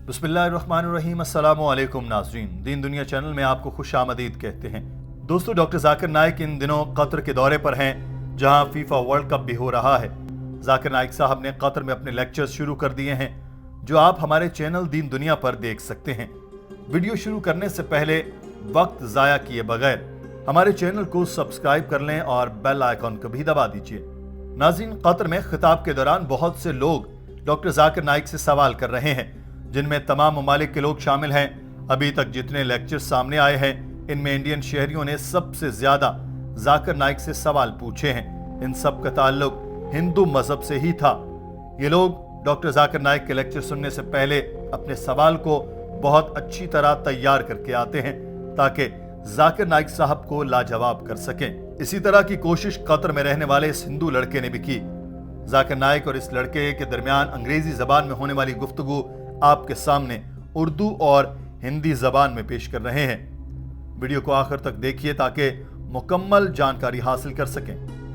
बिस्मिल्लाहिर्रहमानिर्रहीम। अस्सलामु अलैकुम नाज़रीन, दीन दुनिया चैनल में आपको खुश आमदीद कहते हैं। दोस्तों, डॉक्टर जाकिर नाइक इन दिनों कतर के दौरे पर हैं, जहां फीफा वर्ल्ड कप भी हो रहा है। जाकिर नाइक साहब ने कतर में अपने लेक्चर्स शुरू कर दिए हैं, जो आप हमारे चैनल दीन दुनिया पर देख सकते हैं। वीडियो शुरू करने से पहले वक्त ज़ाया किए बगैर हमारे चैनल को सब्सक्राइब कर लें और बेल आइकॉन को भी दबा दीजिए। नाज़रीन, कतर में खिताब के दौरान बहुत से लोग डॉक्टर जाकिर नाइक से सवाल कर रहे हैं, जिनमें तमाम ममालिक के लोग शामिल हैं। अभी तक जितने लेक्चर सामने आए हैं, इनमें इंडियन शहरियों ने सबसे ज्यादा जाकिर नाइक से सवाल पूछे हैं। इन सब का ताल्लुक हिंदू मजहब से ही था। ये लोग डॉक्टर जाकिर नाइक के लेक्चर सुनने से पहले अपने सवाल को बहुत अच्छी तरह तैयार करके आते हैं, ताकि जाकिर नाइक साहब को लाजवाब कर सकें। इसी तरह की कोशिश कतर में रहने वाले इस हिंदू लड़के ने भी की। जाकिर नाइक और इस लड़के के दरमियान अंग्रेजी जबान में होने वाली गुफ्तगू आपके सामने उर्दू और हिंदी जबान में पेश कर रहे हैं। वीडियो को आखिर तक देखिए ताकि मुकम्मल जानकारी हासिल कर सकें।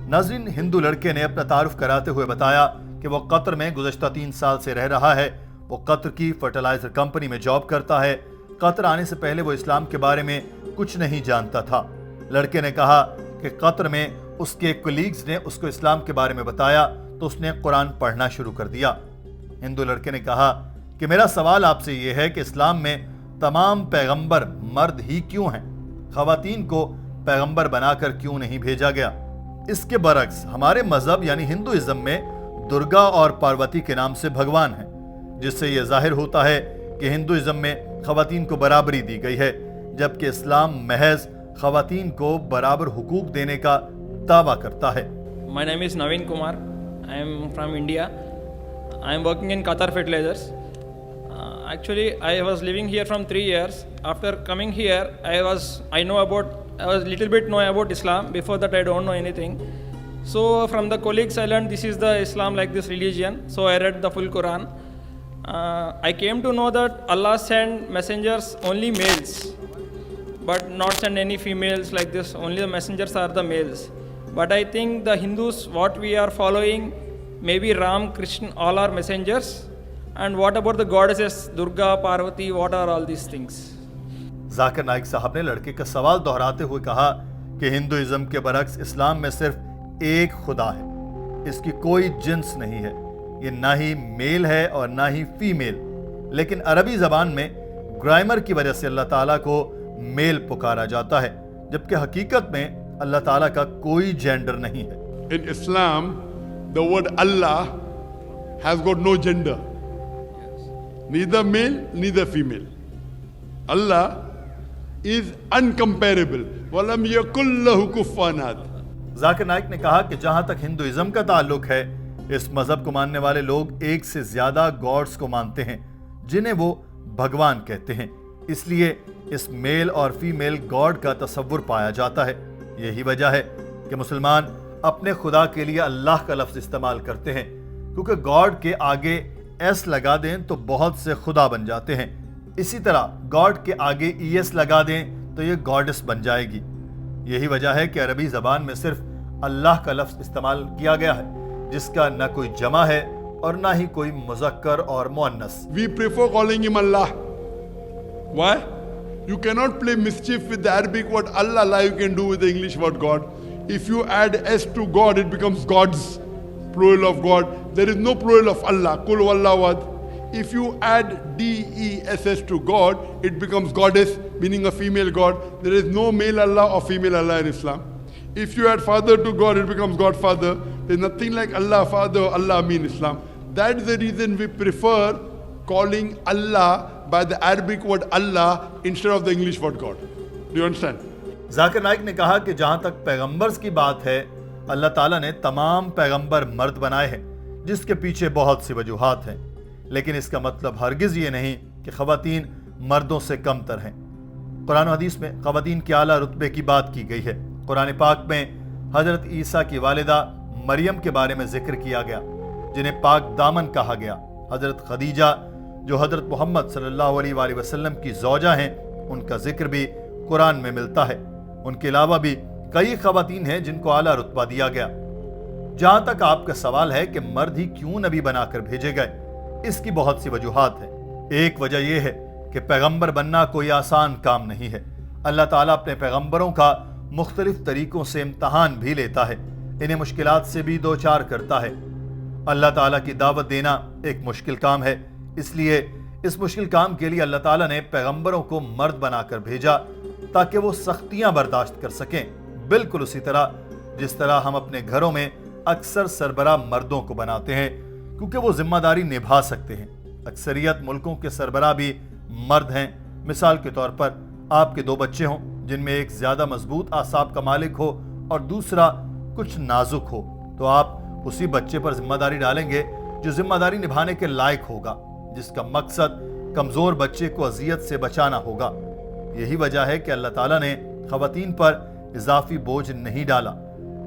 नाज़रीन, हिंदू लड़के ने अपना तारुफ कराते हुए बताया कि वो कतर में गुज़श्ता 3 साल से रह रहा है। वो कतर की फर्टिलाइजर कंपनी में जॉब करता है। कतर आने से पहले वो इस्लाम के बारे में कुछ नहीं जानता था। लड़के ने कहा कि कतर में उसके कोलीग्स ने उसको इस्लाम के बारे में बताया तो उसने कुरान पढ़ना शुरू कर दिया। हिंदू लड़के ने कहा कि मेरा सवाल आपसे ये है कि इस्लाम में तमाम पैगंबर मर्द ही क्यों हैं? खवातीन को पैगंबर बनाकर क्यों नहीं भेजा गया? इसके बरक्स हमारे मजहब यानी हिंदुइज्म में दुर्गा और पार्वती के नाम से भगवान हैं, जिससे यह जाहिर होता है कि हिंदुइज्म में खवातीन को बराबरी दी गई है, जबकि इस्लाम महज खवातीन को बराबर हुकूक देने का दावा करता है। My name is Naveen Kumar. I am from India. I am working in Qatar Fertilizers. Actually, I was living here from 3 years. After coming here, I was little bit know about Islam. Before that, I don't know anything. So from the colleagues, I learned this is the Islam, like this religion. So I read the full Quran. I came to know that Allah sent messengers only males, but not send any females like this. Only the messengers are the males. But I think the Hindus, what we are following, maybe Ram, Krishna, all are messengers. And what about the goddesses, Durga, Parvati, what are all these things? Zakir Naik साहब ने लड़के का सवाल दोहराते हुए कहा कि Hinduism के बरक्स इस्लाम में सिर्फ एक खुदा है, इसकी कोई जिन्स नहीं है। ये ना ही मेल है और ना ही फीमेल, लेकिन अरबी जबान में ग्रामर की वजह से अल्लाह ताला को मेल पुकारा जाता है, जबकि हकीकत में अल्लाह ताला का कोई जेंडर नहीं है। In Islam, the word Allah has got no gender. Neither male, neither female. Allah is uncomparable. وَلَمْ يَكُنْ لَهُ كُفُوًا أَحَدٌ. जाकिर नाइक ने कहा कि जहां तक हिंदुइज्म का ताल्लुक है, इस मजहब को मानने वाले लोग एक से ज्यादा गॉड्स को मानते हैं, जिन्हें वो भगवान कहते हैं। इसलिए इस मेल और फीमेल गॉड का तसव्वुर पाया जाता है। यही वजह है कि मुसलमान अपने खुदा के लिए अल्लाह का लफ्ज इस्तेमाल करते हैं, क्योंकि गॉड के आगे एस लगा दें तो बहुत से खुदा बन जाते हैं। इसी तरह गॉड के आगे ईएस लगा दें तो ये गॉडेस बन जाएगी। यही वजह है कि अरबी जबान में सिर्फ अल्लाह का लफ्ज इस्तेमाल किया गया है, जिसका न कोई जमा है और ना ही कोई मुज़क्कर और मुअन्नस। We prefer calling him Allah. Why? You cannot play mischief with the Arabic word Allah like you can do with the English word God. If you add S to God, it becomes gods, plural of God. There is no plural of Allah. Kul wallahud. If you add D-E-S-S to God, it becomes goddess, meaning a female god. There is no male Allah or female Allah in Islam. If you add father to God, it becomes Godfather. There is nothing like Allah Father or Allah in Islam. That is the reason we prefer calling Allah by the Arabic word Allah instead of the English word God. Do you understand? Zakir Naik ने कहा कि जहां तक पैगंबर्स की बात है, अल्लाह ताला ने तमाम पैगंबर मर्द बनाए हैं, जिसके पीछे बहुत सी वजूहात हैं, लेकिन इसका मतलब हरगिज ये नहीं कि खवातीन मर्दों से कमतर हैं। कुरान और हदीस में खवातीन के आला रुतबे की बात की गई है। कुरान पाक में हजरत ईसा की वालिदा मरियम के बारे में जिक्र किया गया, जिन्हें पाक दामन कहा गया। हजरत खदीजा, जो हजरत मोहम्मद सल्लल्लाहु अलैहि वसल्लम की ज़ौजा हैं, उनका जिक्र भी कुरान में मिलता है। उनके अलावा भी कई खवातीन हैं जिनको आला रुतबा दिया गया। जहां तक आपका सवाल है कि मर्द ही क्यों नबी बनाकर भेजे गए, इसकी बहुत सी वजूहात हैं। एक वजह यह है कि पैगंबर बनना कोई आसान काम नहीं है। अल्लाह ताला अपने पैगंबरों का मुख्तलिफ तरीकों से इम्तहान भी लेता है, इन्हें मुश्किलात से भी दो चार करता है। अल्लाह ताला की दावत देना एक मुश्किल काम है, इसलिए इस मुश्किल काम के लिए अल्लाह ताला ने पैगंबरों को मर्द बनाकर भेजा ताकि वो सख्तियां बर्दाश्त कर सकें, बिल्कुल उसी तरह जिस तरह हम अपने घरों में अक्सर सरबरा मर्दों को बनाते हैं क्योंकि वो जिम्मेदारी निभा सकते हैं। अक्सरियत मुल्कों के सरबरा भी मर्द हैं। मिसाल के तौर पर आपके दो बच्चे हों जिनमें एक ज्यादा मजबूत आसाब का मालिक हो और दूसरा कुछ नाजुक हो, तो आप उसी बच्चे पर जिम्मेदारी डालेंगे जो जिम्मेदारी निभाने के लायक होगा, जिसका मकसद कमजोर बच्चे को अजियत से बचाना होगा। यही वजह है कि अल्लाह ताला ने खवातीन पर इजाफी बोझ नहीं डाला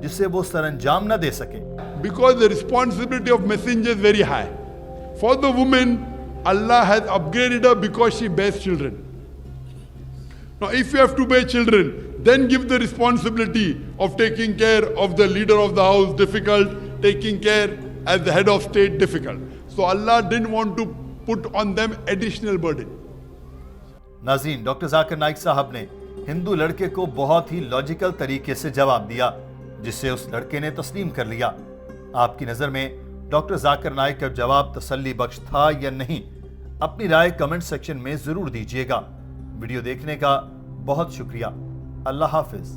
जिससे वो सरंजाम न दे सके। Because the responsibility of messenger is very high. For the woman, Allah has upgraded her because she bears children. Now, if you have to bear children, then give the responsibility of taking care of the leader of the house difficult, taking care as the head of state difficult. So Allah didn't want to put on them additional burden. नाज़रीन, doctor Zakir Naik साहब ने हिंदू लड़के को बहुत ही logical तरीके से जवाब दिया जिससे उस लड़के ने तस्लीम कर लिया। आपकी नज़र में डॉक्टर जाकिर नाइक का जवाब तसल्ली बख्श था या नहीं? अपनी राय कमेंट सेक्शन में ज़रूर दीजिएगा। वीडियो देखने का बहुत शुक्रिया। अल्लाह हाफिज़।